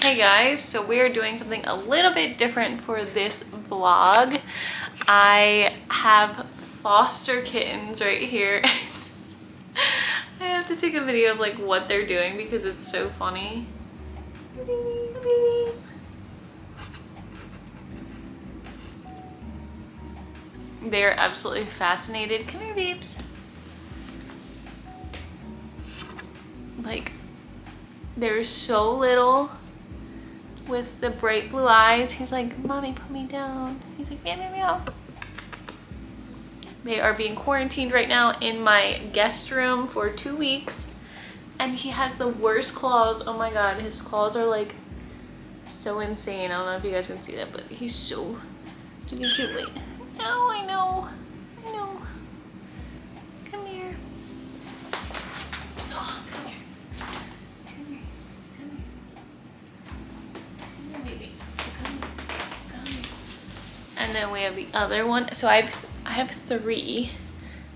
Hey guys, so we are doing something a little bit different for this vlog. I have foster kittens right here. I have to take a video of like what they're doing because it's so funny. They're absolutely fascinated. Come here, babes. Like, they're so little with the bright blue eyes. He's like, mommy, put me down. He's like, meow, meow, meow. They are being quarantined right now in my guest room for 2 weeks. And he has the worst claws. Oh my God, his claws are like so insane. I don't know if you guys can see that, but he's so cute. Wait. Oh, I know. Come here. Oh, come here. Come here. Baby. Come. And then we have the other one. So I have 3.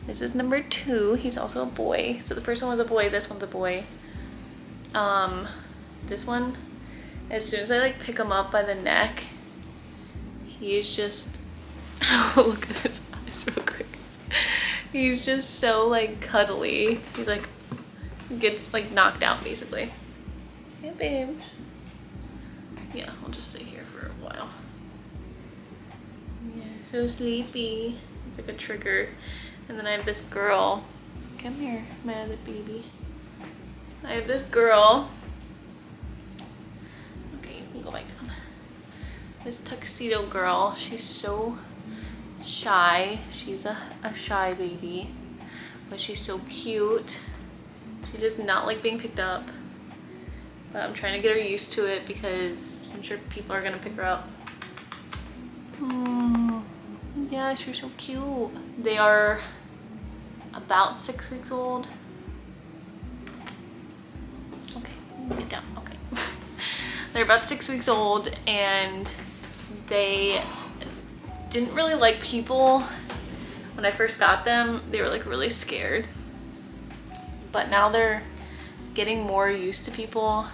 This is number 2. He's also a boy. So the first one was a boy. This one's a boy. This one, as soon as I like pick him up by the neck, he is just look at his eyes real quick. He's just so like cuddly. He's like gets like knocked out basically. Hey babe. Yeah, I'll just stay here for a while. Yeah, so sleepy. It's like a trigger. And then I have this girl. Come here, my other baby. I have this girl. Okay, you can go back down. This tuxedo girl. She's so shy. She's a shy baby. But she's so cute. She does not like being picked up. But I'm trying to get her used to it because I'm sure people are gonna pick her up. Yeah, she's so cute. They are about 6 weeks old. Okay, get down. Okay. They're about 6 weeks old and they didn't really like people. When I first got them, they were like really scared. But now they're getting more used to people.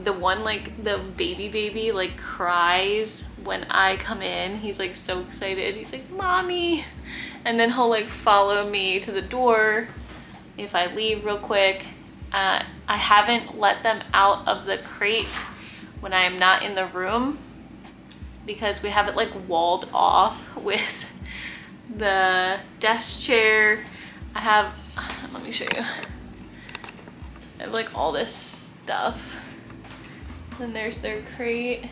The one, like the baby like cries when I come in. He's like so excited. He's like, mommy. And then he'll like follow me to the door if I leave real quick. I haven't let them out of the crate when I am not in the room because we have it like walled off with the desk chair. I have, let me show you. I have like all this stuff. Then there's their crate.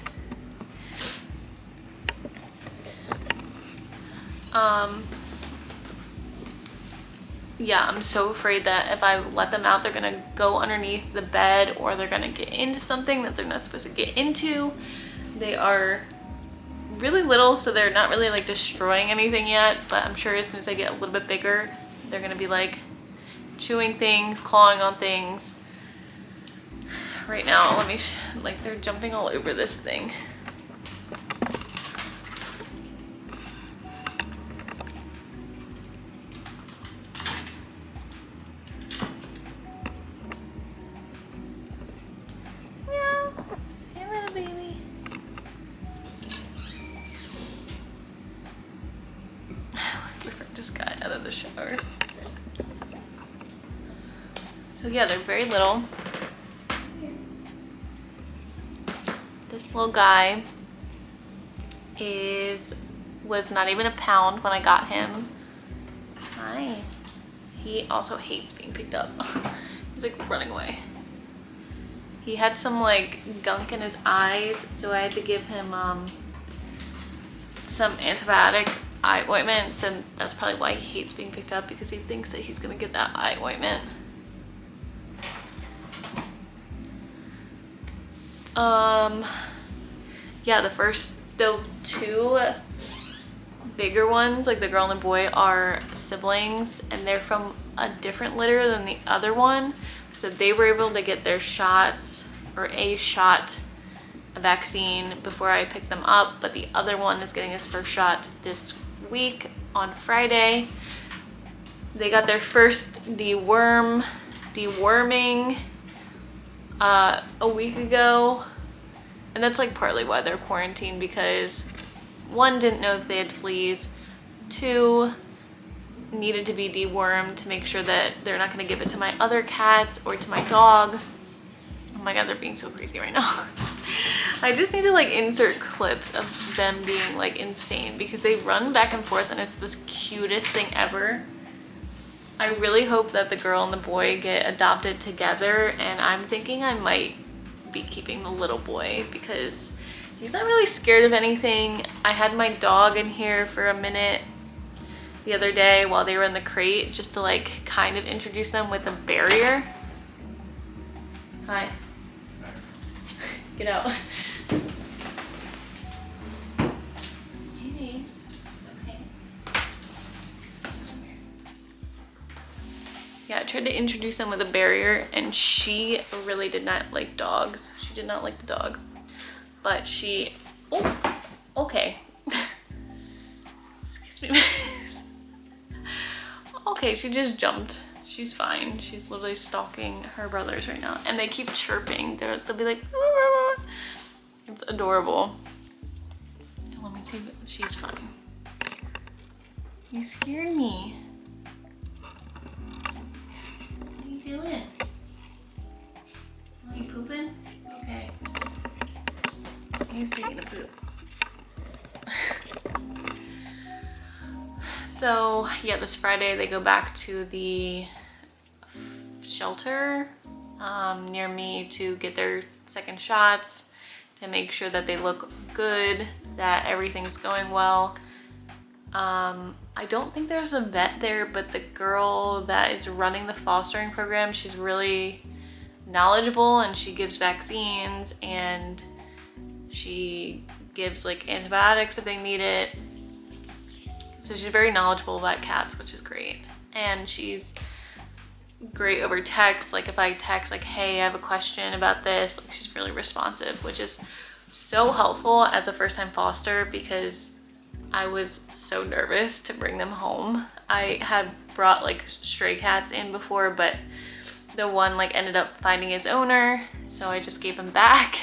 Yeah, I'm so afraid that if I let them out, they're gonna go underneath the bed or they're gonna get into something that they're not supposed to get into. They are really little, so they're not really like destroying anything yet, but I'm sure as soon as they get a little bit bigger, they're gonna be like chewing things, clawing on things. Right now, let me, like they're jumping all over this thing. Yeah, hey little baby. My boyfriend just got out of the shower. So yeah, they're very little. This little guy was not even a pound when I got him. Hi. He also hates being picked up. He's like running away. He had some like gunk in his eyes, so I had to give him some antibiotic eye ointments, and that's probably why he hates being picked up, because he thinks that he's gonna get that eye ointment. Yeah, the 2 bigger ones, like the girl and the boy, are siblings and they're from a different litter than the other one. So they were able to get their shots, or a vaccine before I picked them up, but the other one is getting his first shot this week on Friday. They got their first deworming a week ago. And that's like partly why they're quarantined, because one, didn't know if they had fleas, two, needed to be dewormed to make sure that they're not going to give it to my other cats or to my dog. Oh my god, they're being so crazy right now. I just need to like insert clips of them being like insane, because they run back and forth and it's this cutest thing ever. I really hope that the girl and the boy get adopted together, and I'm thinking I might be keeping the little boy because he's not really scared of anything. I had my dog in here for a minute the other day while they were in the crate, just to like kind of introduce them with a barrier. Hi. Get out. Hey, it's okay. Yeah, I tried to introduce them with a barrier, and she really did not like dogs. She did not like the dog. But she, oh, okay. Excuse me. Okay, she just jumped. She's fine. She's literally stalking her brothers right now. And they keep chirping. They'll be like, "Arr." It's adorable. Let me see, she's fine. You scared me. What are you doing? Are you pooping? Okay. He's taking a poop. So yeah, this Friday they go back to the shelter near me to get their second shots, to make sure that they look good, that everything's going well. I don't think there's a vet there, but the girl that is running the fostering program, she's really knowledgeable, and she gives vaccines and she gives like antibiotics if they need it. So she's very knowledgeable about cats, which is great. And she's great over text. Like if I text like, hey, I have a question about this, like, she's really responsive, which is so helpful as a first-time foster, because I was so nervous to bring them home. I had brought like stray cats in before, but the one like ended up finding his owner, so I just gave him back,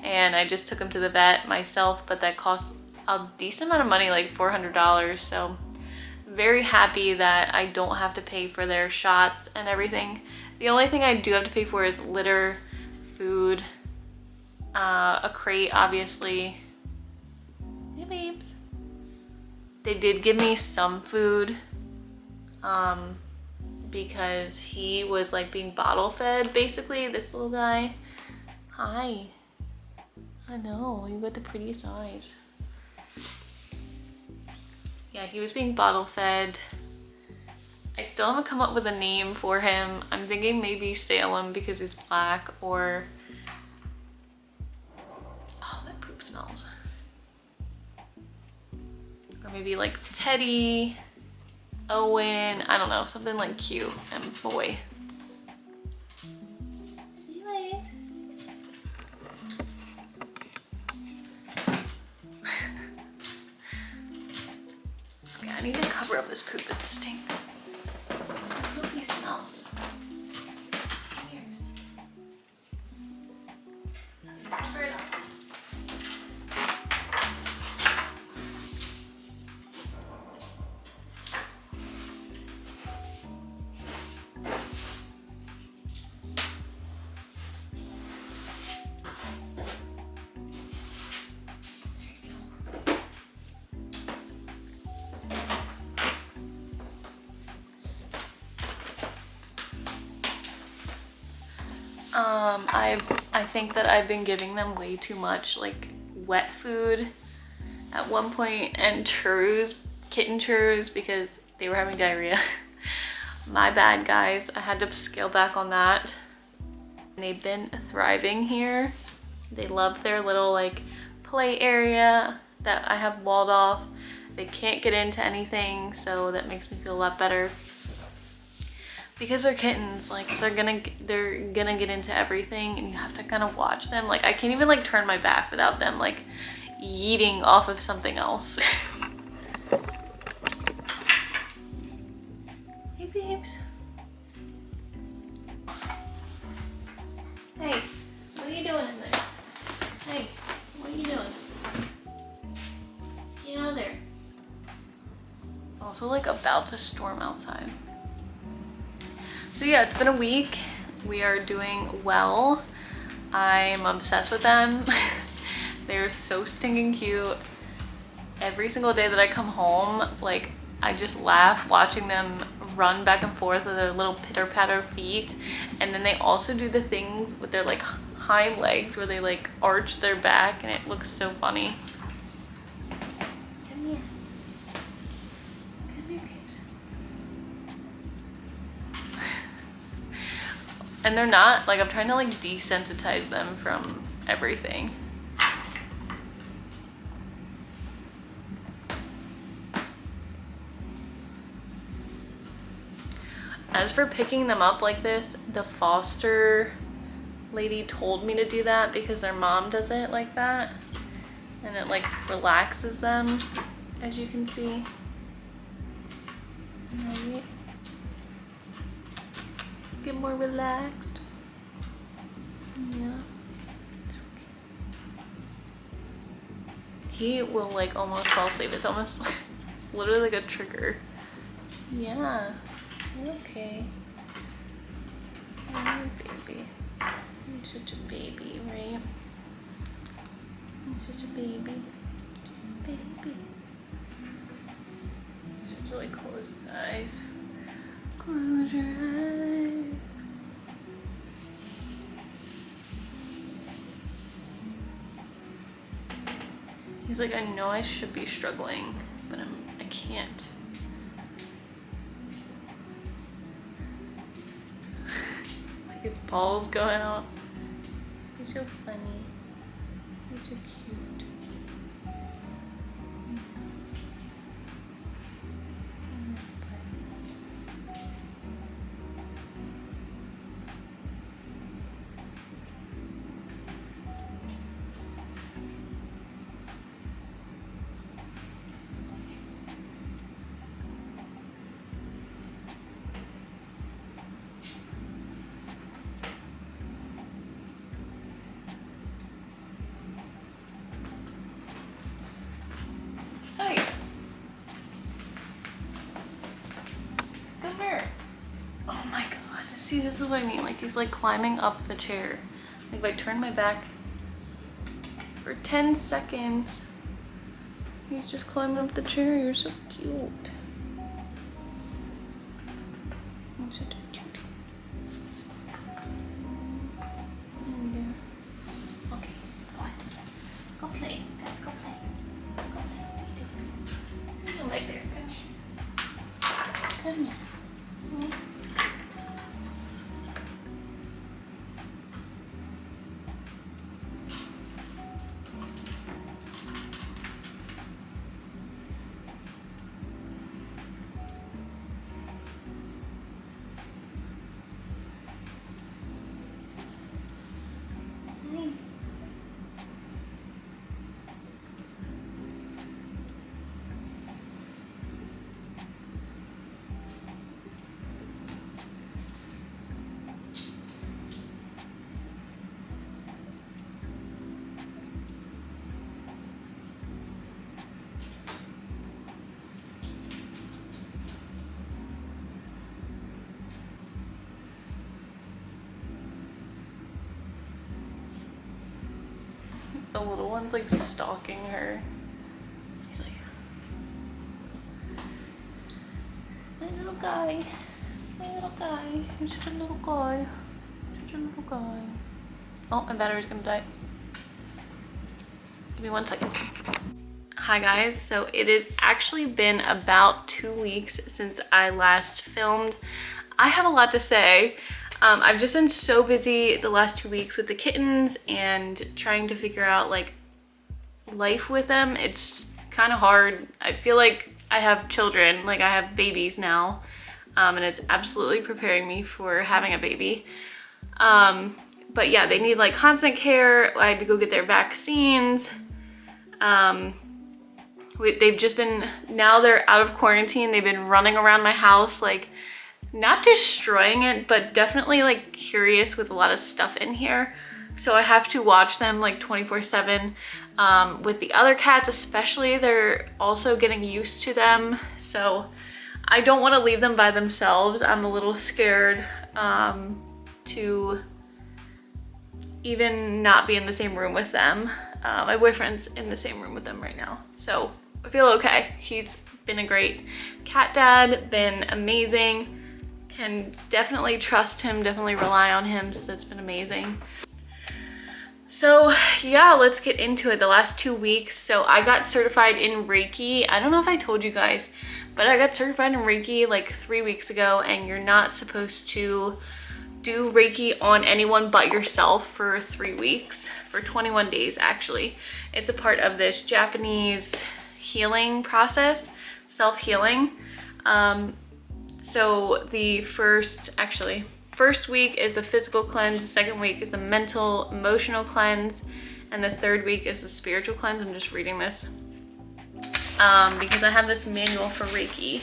and I just took him to the vet myself, but that cost a decent amount of money, like $400. So very happy that I don't have to pay for their shots and everything. The only thing I do have to pay for is litter, food, a crate, obviously. Hey babes. They did give me some food because he was like being bottle fed, basically, this little guy. Hi. I know, you got the prettiest eyes. Yeah, he was being bottle fed. I still haven't come up with a name for him. I'm thinking maybe Salem because he's black, or, oh, that poop smells. Or maybe like Teddy, Owen, I don't know, something like cute and boy. I need to cover up this poop, it stinks. Poopy smells. Here. Cover it up. I think that I've been giving them way too much like wet food at one point, and churros, kitten churros, because they were having diarrhea. My bad, guys. I had to scale back on that. They've been thriving here. They love their little like play area that I have walled off. They can't get into anything, so that makes me feel a lot better. Because they're kittens, like they're gonna get into everything, and you have to kind of watch them. Like I can't even like turn my back without them like yeeting off of something else. Hey babes. Hey. also like about to storm outside. So yeah, it's been a week. We are doing well. I'm obsessed with them. They're so stinking cute. Every single day that I come home, like I just laugh watching them run back and forth with their little pitter patter feet. And then they also do the things with their like hind legs where they like arch their back, and it looks so funny. Come here. Come here, babes. And they're not, like, I'm trying to like desensitize them from everything. As for picking them up like this, the foster lady told me to do that because their mom does it like that. And it like relaxes them, as you can see. Right. Get more relaxed. Yeah. He will like almost fall asleep. It's almost, it's literally like a trigger. Yeah. Okay. Oh, baby. You're such a baby, right? You're such a baby. Just a baby. Just have to like close his eyes. Close your eyes. He's like, I know I should be struggling, but I can't. His balls go out. You're so funny. You're so cute. Hi. Come here. Oh my god. See, this is what I mean. Like, he's like climbing up the chair. Like, if I turn my back for 10 seconds, he's just climbing up the chair. You're so cute. You're such a cutie. Okay, go on. Go play. Guys, go play. Go play. What are you doing? Come right there. Come here. Come here. The little one's like stalking her. He's like, my little guy, my little guy. You're such a little guy, such a little guy. Oh, my battery's gonna die. Give me 1 second. Hi guys, so it has actually been about 2 weeks since I last filmed. I have a lot to say. I've just been so busy the last 2 weeks with the kittens and trying to figure out like life with them. It's kind of hard. I feel like I have children, like I have babies now, and it's absolutely preparing me for having a baby. But yeah, they need like constant care. I had to go get their vaccines. They've just been, now they're out of quarantine, they've been running around my house like not destroying it, but definitely like curious with a lot of stuff in here. So I have to watch them like 24/7. With the other cats especially, they're also getting used to them. So I don't want to leave them by themselves. I'm a little scared to even not be in the same room with them. My boyfriend's in the same room with them right now, so I feel okay. He's been a great cat dad, been amazing. Can definitely trust him, definitely rely on him, so that's been amazing. So yeah, let's get into it. The last 2 weeks, so I got certified in Reiki. I don't know if I told you guys, but I got certified in Reiki like 3 weeks ago, and you're not supposed to do Reiki on anyone but yourself for 3 weeks, for 21 days actually. It's a part of this Japanese healing process, self-healing. So the first week is the physical cleanse, the second week is the mental, emotional cleanse, and the third week is the spiritual cleanse. I'm just reading this because I have this manual for Reiki.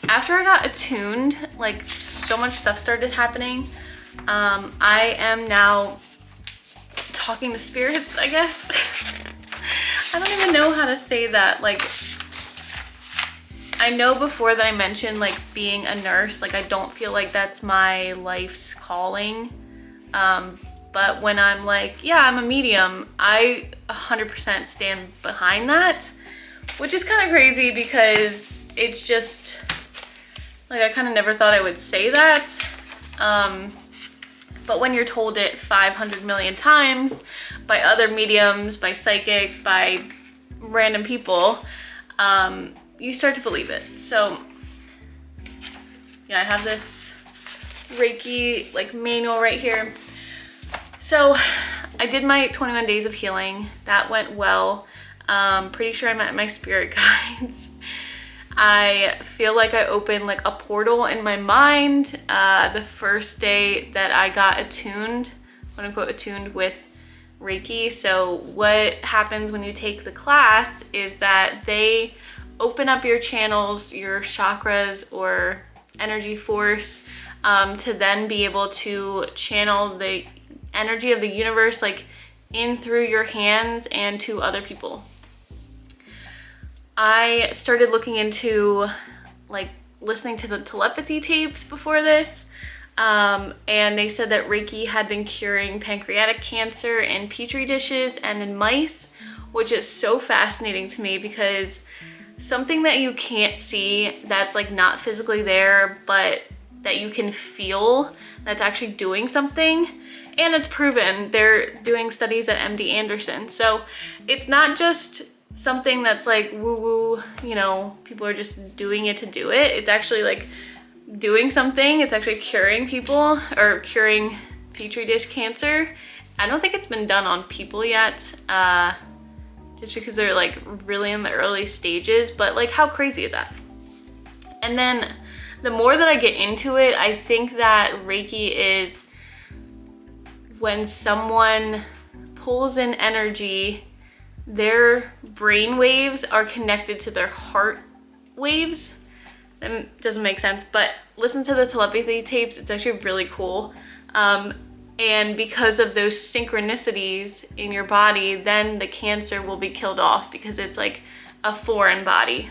After I got attuned, like so much stuff started happening. I am now talking to spirits, I guess. I don't even know how to say that. Like, I know before that I mentioned like being a nurse, like I don't feel like that's my life's calling. But when I'm like, yeah, I'm a medium, I 100% stand behind that, which is kind of crazy because it's just like, I kind of never thought I would say that. But when you're told it 500 million times by other mediums, by psychics, by random people, you start to believe it. So yeah, I have this Reiki like manual right here. So I did my 21 days of healing. That went well. Pretty sure I met my spirit guides. I feel like I opened like a portal in my mind the first day that I got attuned, quote unquote attuned with Reiki. So what happens when you take the class is that they open up your channels, your chakras or energy force, to then be able to channel the energy of the universe like in through your hands and to other people. I started looking into like listening to the telepathy tapes before this, and they said that Reiki had been curing pancreatic cancer in petri dishes and in mice, which is so fascinating to me because something that you can't see, that's like not physically there, but that you can feel, that's actually doing something. And it's proven. They're doing studies at MD Anderson. So it's not just something that's like woo-woo, you know, people are just doing it to do it. It's actually like doing something. It's actually curing people or curing petri dish cancer. I don't think it's been done on people yet, just because they're like really in the early stages, but like how crazy is that? And then the more that I get into it, I think that Reiki is when someone pulls in energy, their brain waves are connected to their heart waves. That doesn't make sense, but listen to the telepathy tapes. It's actually really cool. And because of those synchronicities in your body, then the cancer will be killed off because it's like a foreign body.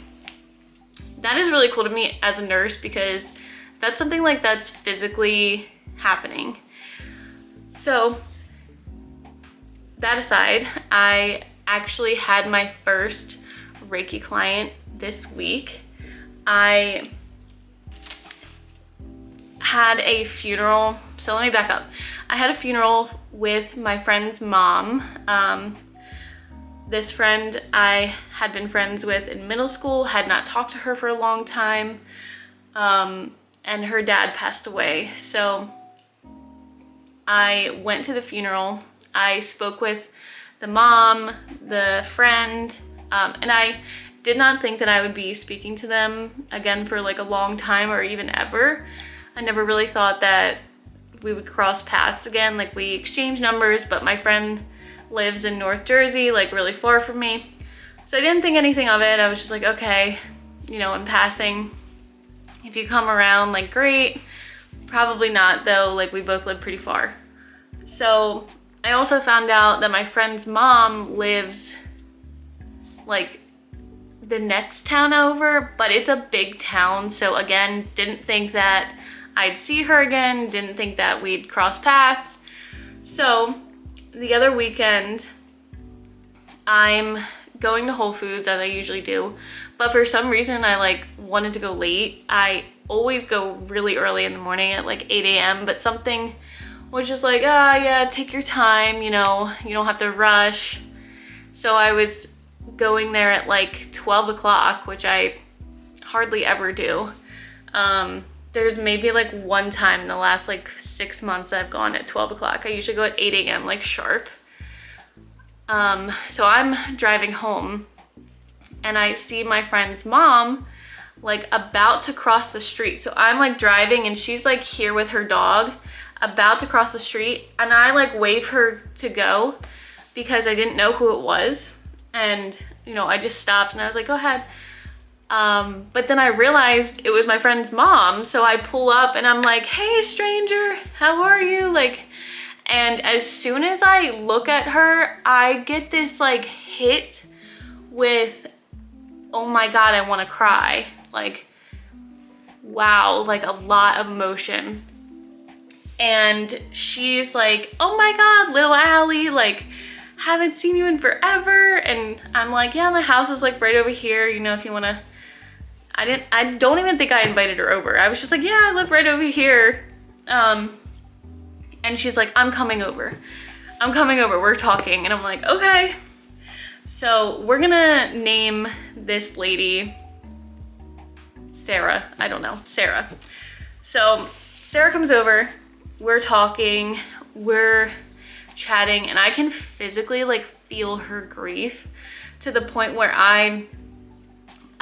That is really cool to me as a nurse because that's something like that's physically happening. So that aside, I actually had my first Reiki client this week. I had a funeral. So let me back up. I had a funeral with my friend's mom. This friend I had been friends with in middle school, had not talked to her for a long time, and her dad passed away. So I went to the funeral. I spoke with the mom, the friend, and I did not think that I would be speaking to them again for like a long time or even ever. I never really thought that we would cross paths again. Like we exchanged numbers, but my friend lives in North Jersey, like really far from me. So I didn't think anything of it. I was just like, okay, you know, in passing, if you come around, like great. Probably not though, like we both live pretty far. So I also found out that my friend's mom lives like the next town over, but it's a big town. So again, didn't think that I'd see her again, didn't think that we'd cross paths. So the other weekend, I'm going to Whole Foods as I usually do, but for some reason I like wanted to go late. I always go really early in the morning at like 8 a.m. but something was just like, ah, yeah, take your time, you know, you don't have to rush. So I was going there at like 12 o'clock, which I hardly ever do. There's maybe like one time in the last like 6 months that I've gone at 12 o'clock. I usually go at 8 a.m. like sharp. So I'm driving home and I see my friend's mom like about to cross the street. So I'm like driving and she's like here with her dog about to cross the street, and I like wave her to go because I didn't know who it was. And you know, I just stopped and I was like, go ahead. But then I realized it was my friend's mom. So I pull up and I'm like, hey stranger, how are you? Like, and as soon as I look at her, I get this like hit with, oh my God, I want to cry. Like, wow, like a lot of emotion. And she's like, oh my God, little Allie, like, haven't seen you in forever. And I'm like, yeah, my house is like right over here, you know, if you want to. I don't even think I invited her over. I was just like, yeah, I live right over here. And she's like, I'm coming over, we're talking. And I'm like, okay. So we're gonna name this lady Sarah. I don't know, Sarah. So Sarah comes over, we're talking, we're chatting, and I can physically like feel her grief to the point where I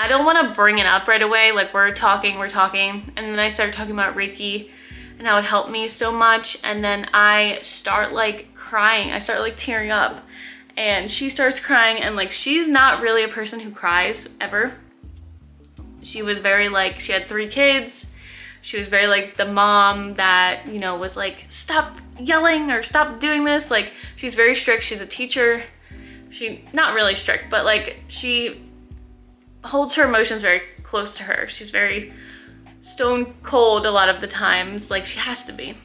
don't want to bring it up right away. Like we're talking, and then I start talking about Reiki and how it helped me so much. And then I start like crying. I start like tearing up, and she starts crying. And like, she's not really a person who cries ever. She was very like, she had 3 kids. She was very like the mom that, you know, was like, stop yelling or stop doing this. Like, she's very strict. She's a teacher. She, not really strict, but like she holds her emotions very close to her. She's very stone cold a lot of the times, like she has to be.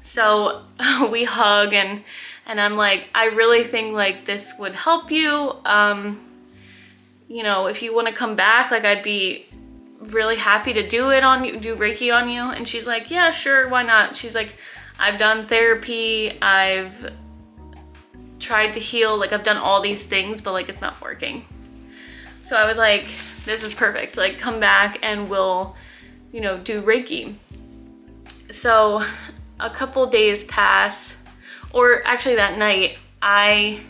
So we hug, and I'm like, I really think like this would help you. You know, if you want to come back, like I'd be really happy to do it on you, do Reiki on you. And she's like, yeah, sure, why not? She's like, I've done therapy, I've tried to heal, like I've done all these things, but like it's not working. So I was like, this is perfect. Like, come back and we'll, you know, do Reiki. So a couple days pass, or actually that night, I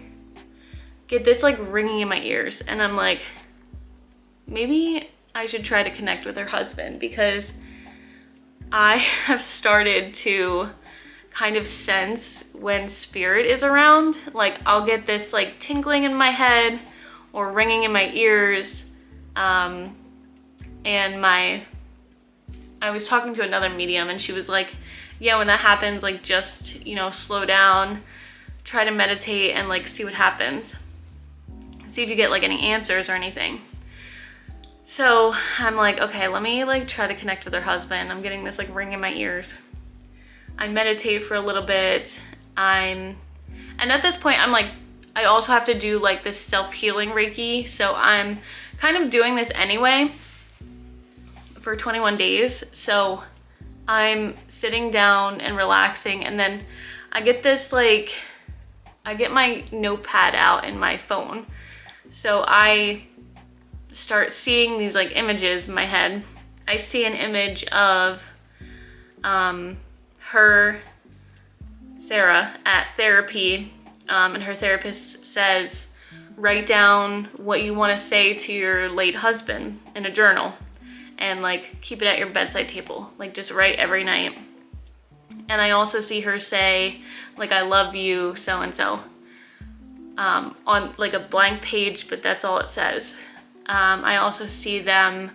get this like ringing in my ears, and I'm like, maybe I should try to connect with her husband, because I have started to kind of sense when spirit is around. Like I'll get this like tingling in my head or ringing in my ears. And I was talking to another medium, and she was like, yeah, when that happens, like just, you know, slow down, try to meditate and like see what happens. See if you get like any answers or anything. So I'm like, okay, let me like try to connect with her husband. I'm getting this like ring in my ears. I meditate for a little bit. And at this point I'm like, I also have to do like this self-healing Reiki. So I'm kind of doing this anyway for 21 days. So I'm sitting down and relaxing, and then I get this like, I get my notepad out in my phone. So I start seeing these like images in my head. I see an image of her, Sarah, at therapy, and her therapist says, write down what you want to say to your late husband in a journal, and like keep it at your bedside table, like just write every night. And I also see her say like, I love you, so and so, on like a blank page, but that's all it says. I also see them,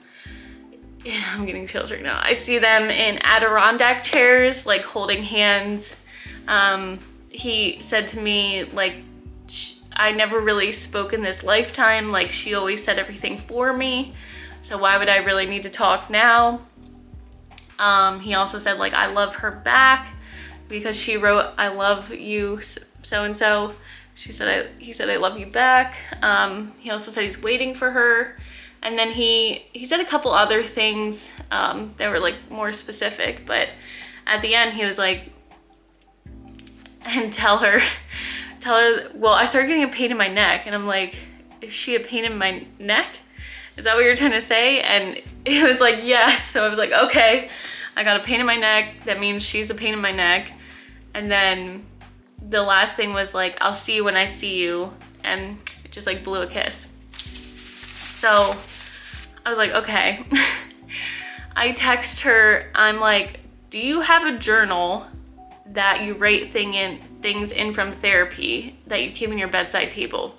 I'm getting chills right now. I see them in Adirondack chairs, like holding hands. He said to me, like, I never really spoke in this lifetime. Like, she always said everything for me. So why would I really need to talk now? He also said, like, I love her back because she wrote, I love you, so-and-so. He said, I love you back. He also said he's waiting for her. And then he said a couple other things that were like more specific, but at the end he was like, and tell her, well, I started getting a pain in my neck, and I'm like, is she a pain in my neck? Is that what you're trying to say? And it was like, yes. So I was like, okay, I got a pain in my neck. That means she's a pain in my neck. And then the last thing was like, I'll see you when I see you, and it just like blew a kiss. So I was like, okay. I text her, I'm like, do you have a journal that you write things in from therapy that you keep in your bedside table?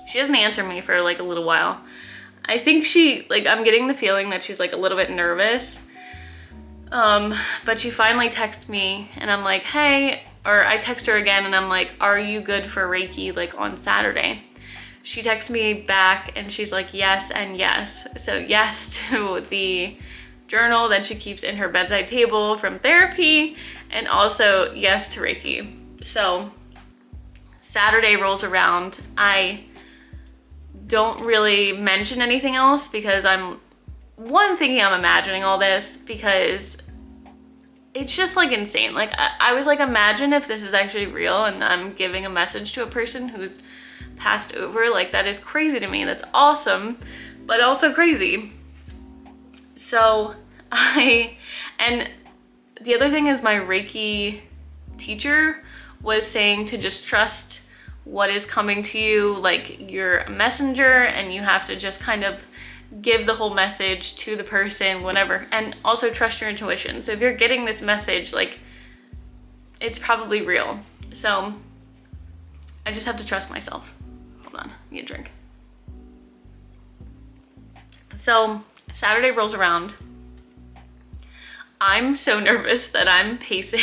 She doesn't answer me for like a little while. I think I'm getting the feeling that she's like a little bit nervous. But she finally texts me and I'm like, hey, or I text her again and I'm like, are you good for Reiki like on Saturday? She texts me back and she's like, yes and yes. So yes to the journal that she keeps in her bedside table from therapy, and also yes to Reiki. So Saturday rolls around. I don't really mention anything else because I'm thinking I'm imagining all this, because it's just like insane. Like I was like, imagine if this is actually real and I'm giving a message to a person who's passed over. Like, that is crazy to me. That's awesome, but also crazy. So and the other thing is my Reiki teacher was saying to just trust what is coming to you. Like, you're a messenger and you have to just kind of give the whole message to the person, whatever, and also trust your intuition. So if you're getting this message, like, it's probably real. So I just have to trust myself. Hold on, I need a drink. So Saturday rolls around. I'm so nervous that I'm pacing.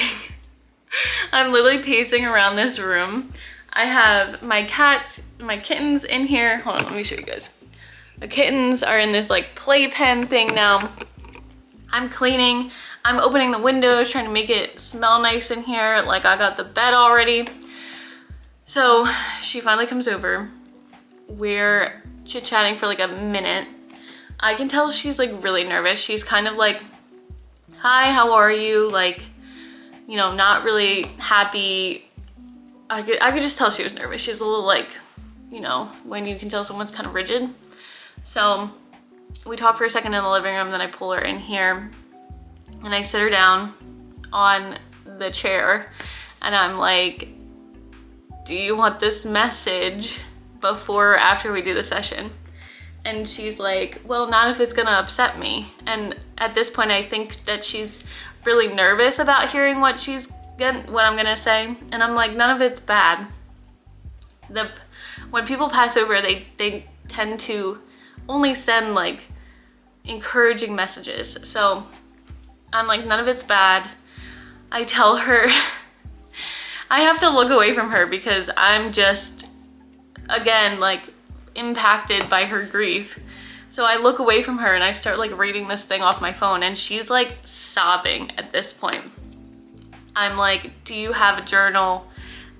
I'm literally pacing around this room. I have my kittens in here. Hold on, let me show you guys. The kittens are in this like playpen thing now. I'm cleaning. I'm opening the windows, trying to make it smell nice in here. Like, I got the bed already. So she finally comes over. We're chit-chatting for like a minute. I can tell she's like really nervous. She's kind of like, hi, how are you? Like, you know, not really happy. I could just tell she was nervous. She was a little like, you know, when you can tell someone's kind of rigid. So we talk for a second in the living room, then I pull her in here and I sit her down on the chair and I'm like, do you want this message before or after we do the session? And she's like, well, not if it's gonna upset me. And at this point, I think that she's really nervous about hearing what I'm gonna say. And I'm like, none of it's bad. When people pass over, they tend to only send like encouraging messages. So I'm like, none of it's bad. I tell her, I have to look away from her because I'm just, again, like impacted by her grief. So I look away from her and I start like reading this thing off my phone, and she's like sobbing at this point. I'm like, do you have a journal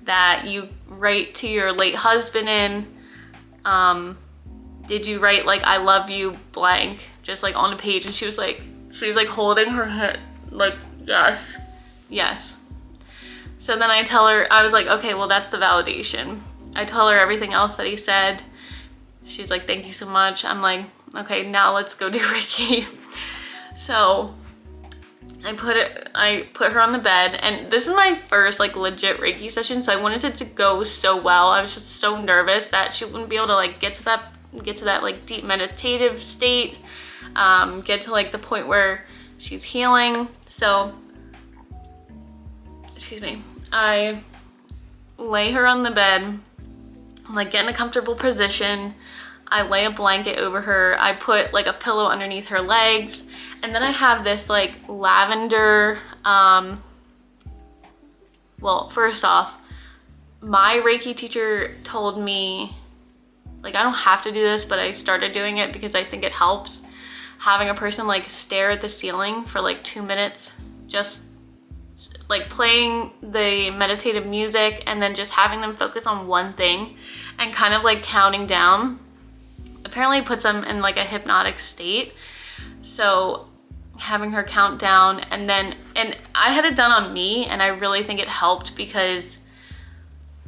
that you write to your late husband in? Did you write like, I love you blank, just like on a page? And she was like holding her head like, yes. So then I tell her, I was like, okay, well, that's the validation. I tell her everything else that he said. She's like, thank you so much. I'm like, okay, now let's go do Reiki. So I put her on the bed, and this is my first like legit Reiki session, so I wanted it to go so well. I was just so nervous that she wouldn't be able to like get to that like deep meditative state, get to like the point where she's healing. So, excuse me, I lay her on the bed, like get in a comfortable position. I lay a blanket over her. I put like a pillow underneath her legs. And then I have this like lavender, well, first off, my Reiki teacher told me, like, I don't have to do this, but I started doing it because I think it helps. Having a person like stare at the ceiling for like 2 minutes, just like playing the meditative music and then just having them focus on one thing and kind of like counting down, apparently puts them in like a hypnotic state. So having her count down, and I had it done on me, and I really think it helped, because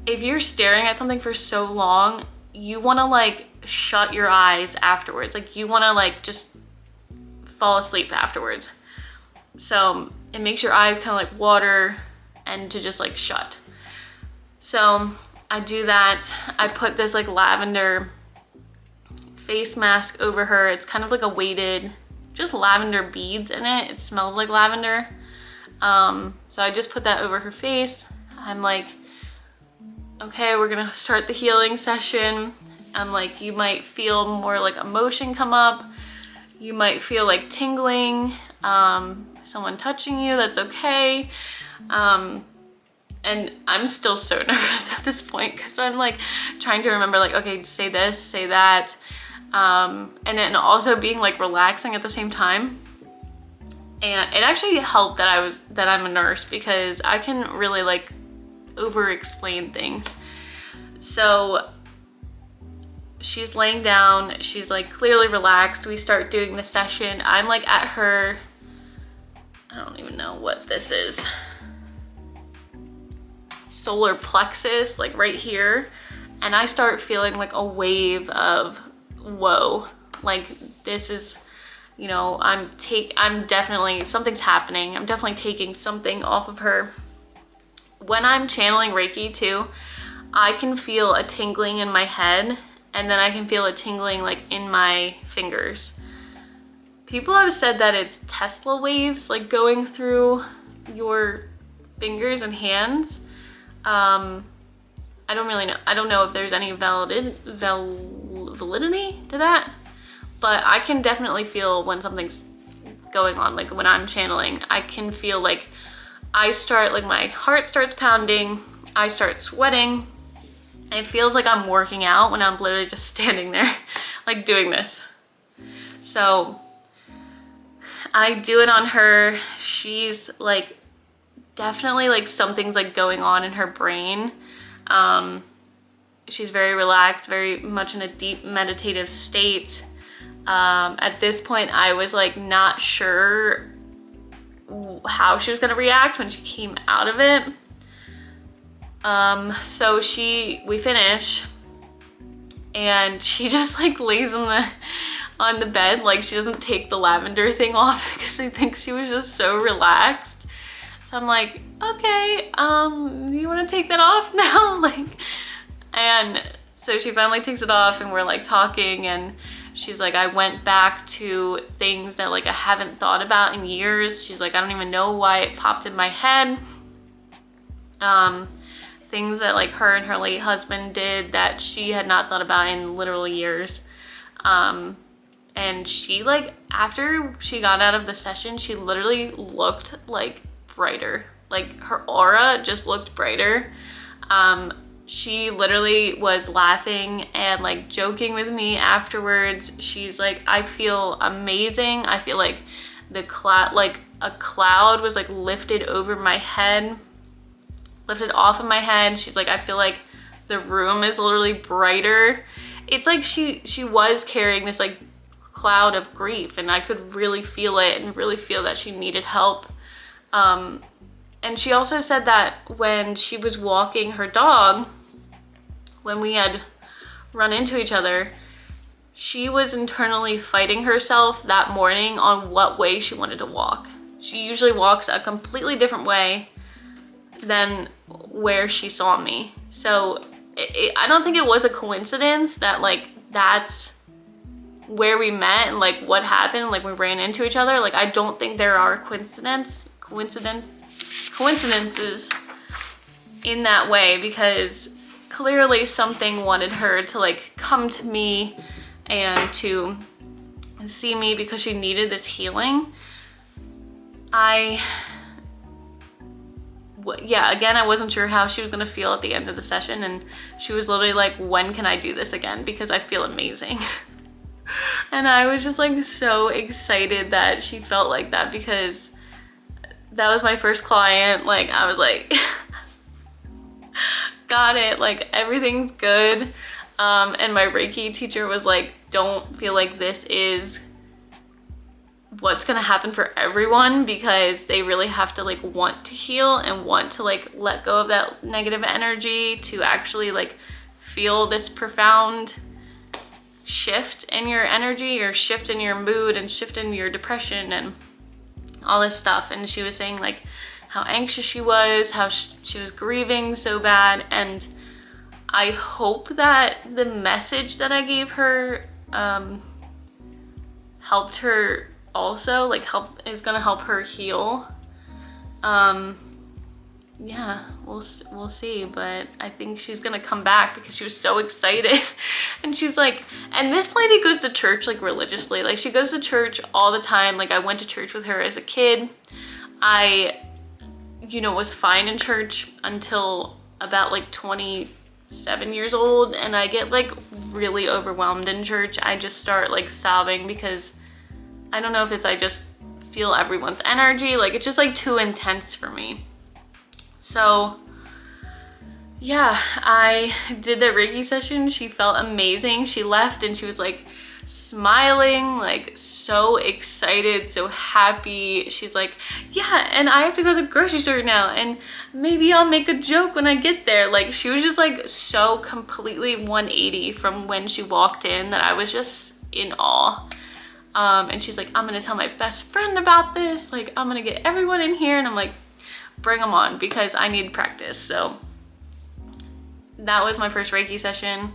if you're staring at something for so long, you want to like shut your eyes afterwards. Like you want to like just fall asleep afterwards. So it makes your eyes kind of like water and to just like shut. So I do that. I put this like lavender face mask over her. It's kind of like a weighted, just lavender beads in it. It smells like lavender. So I just put that over her face. I'm like, okay, we're gonna start the healing session. I'm like, you might feel more like emotion come up. You might feel like tingling, someone touching you, that's okay. And I'm still so nervous at this point, because I'm like trying to remember like, okay, say this, say that. And then also being like relaxing at the same time. And it actually helped that I'm a nurse, because I can really like over explain things. So she's laying down, she's like clearly relaxed. We start doing the session. I'm like at her, I don't even know what this is, solar plexus, like right here. And I start feeling like a wave of, whoa, like this is, you know, I'm definitely, something's happening. I'm definitely taking something off of her. When I'm channeling Reiki too, I can feel a tingling in my head, and then I can feel a tingling like in my fingers. People have said that it's Tesla waves like going through your fingers and hands. I don't really know. I don't know if there's any validity to that, but I can definitely feel when something's going on. Like when I'm channeling, I can feel like I start, like my heart starts pounding, I start sweating. It feels like I'm working out when I'm literally just standing there, like doing this. So I do it on her. She's like, definitely like something's like going on in her brain. She's very relaxed, very much in a deep meditative state. At this point, I was like not sure how she was gonna react when she came out of it. So we finish, and she just like lays on the bed, like she doesn't take the lavender thing off, because I think she was just so relaxed. So I'm like, okay, you want to take that off now? Like, and so she finally takes it off, and we're like talking, and she's like, I went back to things that like I haven't thought about in years. She's like, I don't even know why it popped in my head. Things that like her and her late husband did that she had not thought about in literal years. And she like, after she got out of the session, she literally looked like brighter. Like her aura just looked brighter. She literally was laughing and like joking with me afterwards. She's like, I feel amazing. I feel like the cloud, like a cloud was like lifted over my head, lifted off of my head. She's like, I feel like the room is literally brighter. It's like she was carrying this like cloud of grief, and I could really feel it and really feel that she needed help. And she also said that when she was walking her dog, when we had run into each other, she was internally fighting herself that morning on what way she wanted to walk. She usually walks a completely different way than where she saw me. So I don't think it was a coincidence that like that's where we met and like what happened, like we ran into each other. Like I don't think there are coincidences in that way, because clearly something wanted her to like come to me and to see me because she needed this healing. I yeah, again, I wasn't sure how she was gonna feel at the end of the session, and she was literally like, when can I do this again? Because I feel amazing. And I was just like so excited that she felt like that, because that was my first client. Like, I was like, got it, like everything's good. And my Reiki teacher was like, don't feel like this is what's gonna happen for everyone, because they really have to like want to heal and want to like let go of that negative energy to actually like feel this profound shift in your energy, or shift in your mood, and shift in your depression and all this stuff. And she was saying like how anxious she was, how she was grieving so bad. And I hope that the message that I gave her helped her also, like is gonna help her heal. Yeah, we'll see, but I think she's gonna come back because she was so excited. And she's like, and this lady goes to church like religiously, like she goes to church all the time. Like, I went to church with her as a kid. I, you know, was fine in church until about like 27 years old, and I get like really overwhelmed in church. I just start like sobbing, because I don't know if it's, I just feel everyone's energy, like it's just like too intense for me. So yeah, I did the Reiki session. She felt amazing. She left and she was like smiling, like so excited, so happy. She's like, yeah, and I have to go to the grocery store now, and maybe I'll make a joke when I get there. Like, she was just like so completely 180 from when she walked in, that I was just in awe. And she's like, I'm gonna tell my best friend about this, like I'm gonna get everyone in here. And I'm like, bring them on, because I need practice. So that was my first Reiki session.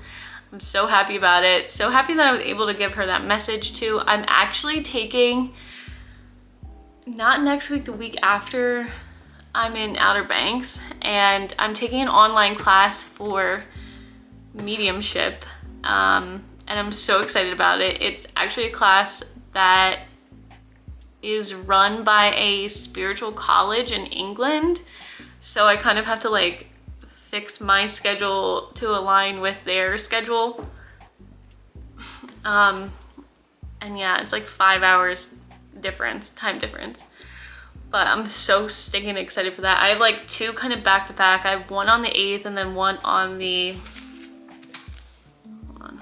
I'm so happy about it. So happy that I was able to give her that message too. I'm actually taking, not next week, the week after, I'm in Outer Banks, and I'm taking an online class for mediumship. And I'm so excited about it. It's actually a class that is run by a spiritual college in England. So I kind of have to like fix my schedule to align with their schedule. And yeah, it's like 5 hours difference, time difference. But I'm so stinking excited for that. I have like two kind of back to back. I have one on the 8th and then one on the, hold on.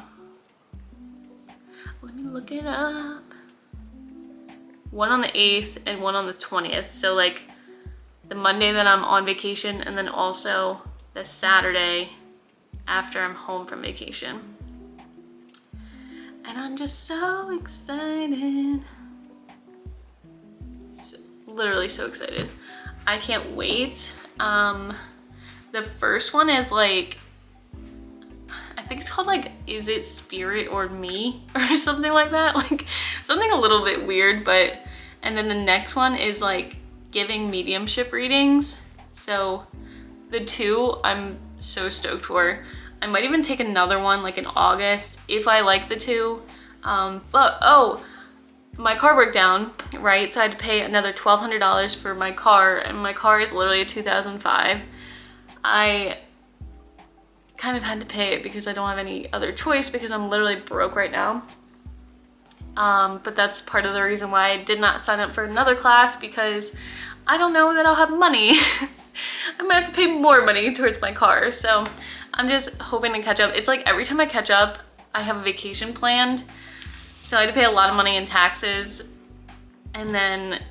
Let me look it up. One on the 8th and one on the 20th. So like the Monday that I'm on vacation, and then also the Saturday after I'm home from vacation. And I'm just so excited. So, literally so excited. I can't wait. The first one is like, I think it's called like, is it Spirit or Me? Or something like that. Like something a little bit weird, but, and then the next one is like giving mediumship readings. So the two I'm so stoked for. I might even take another one like in August if I like the two. But oh, my car broke down, right? So I had to pay another $1,200 for my car, and my car is literally a 2005. I kind of had to pay it because I don't have any other choice, because I'm literally broke right now. But that's part of the reason why I did not sign up for another class, because I don't know that I'll have money. I'm gonna have to pay more money towards my car. So I'm just hoping to catch up. It's like every time I catch up, I have a vacation planned. So I had to pay a lot of money in taxes. And then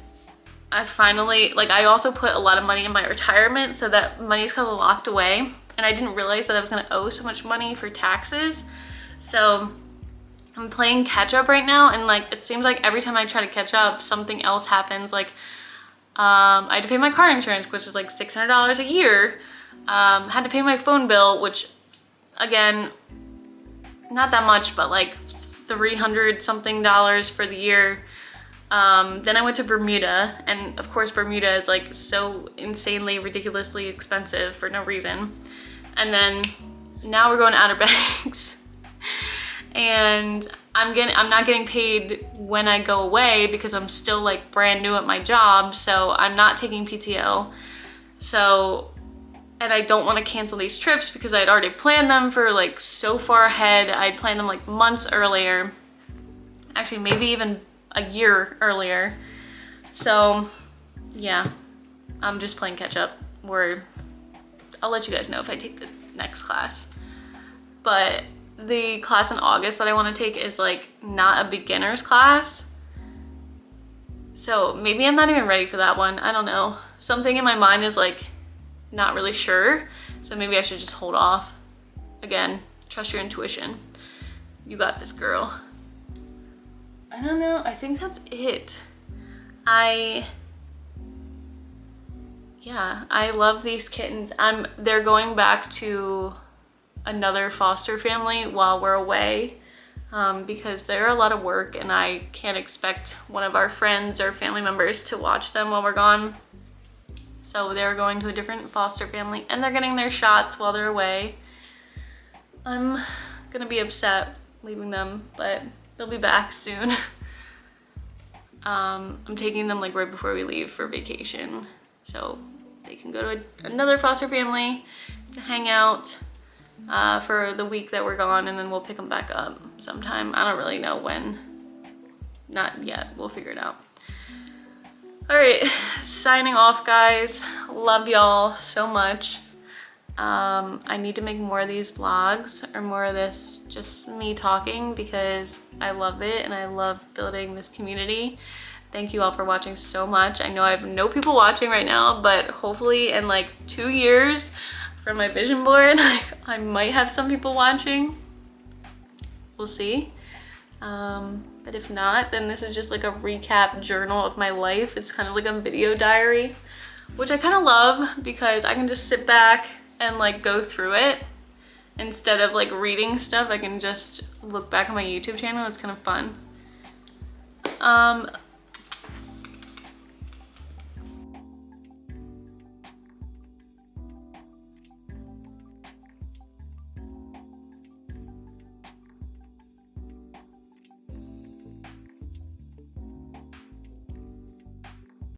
I finally, like I also put a lot of money in my retirement, so that money's kind of locked away. And I didn't realize that I was gonna owe so much money for taxes. So I'm playing catch up right now, and like it seems like every time I try to catch up, something else happens. Like I had to pay my car insurance, which is like $600 a year. Had to pay my phone bill, which again, not that much, but like $300 something for the year. Then I went to Bermuda, and of course Bermuda is like so insanely, ridiculously expensive for no reason. And then now we're going to Outer Banks. And I'm not getting paid when I go away, because I'm still like brand new at my job, so I'm not taking PTO. So, and I don't want to cancel these trips because I'd already planned them for like so far ahead. I'd planned them like months earlier. Actually, maybe even a year earlier. So yeah, I'm just playing catch up, where I'll let you guys know if I take the next class. But the class in August that I want to take is like not a beginner's class. So maybe I'm not even ready for that one. I don't know. Something in my mind is like not really sure. So maybe I should just hold off. Again, trust your intuition. You got this, girl. I don't know. I think that's it. Yeah, I love these kittens. They're going back to another foster family while we're away, because they're a lot of work and I can't expect one of our friends or family members to watch them while we're gone. So they're going to a different foster family and they're getting their shots while they're away. I'm gonna be upset leaving them, but they'll be back soon. I'm taking them like right before we leave for vacation, so they can go to another foster family to hang out for the week that we're gone, and then we'll pick them back up sometime. I don't really know when. Not yet. We'll figure it out. All right, signing off, guys. Love y'all so much. I need to make more of these vlogs, or more of this just me talking, because I love it and I love building this community. Thank you all for watching so much. I know I have no people watching right now, but hopefully in like 2 years from my vision board, I might have some people watching. We'll see. But if not, then this is just like a recap journal of my life. It's kind of like a video diary, which I kind of love because I can just sit back and like go through it instead of like reading stuff. I can just look back on my YouTube channel. It's kind of fun.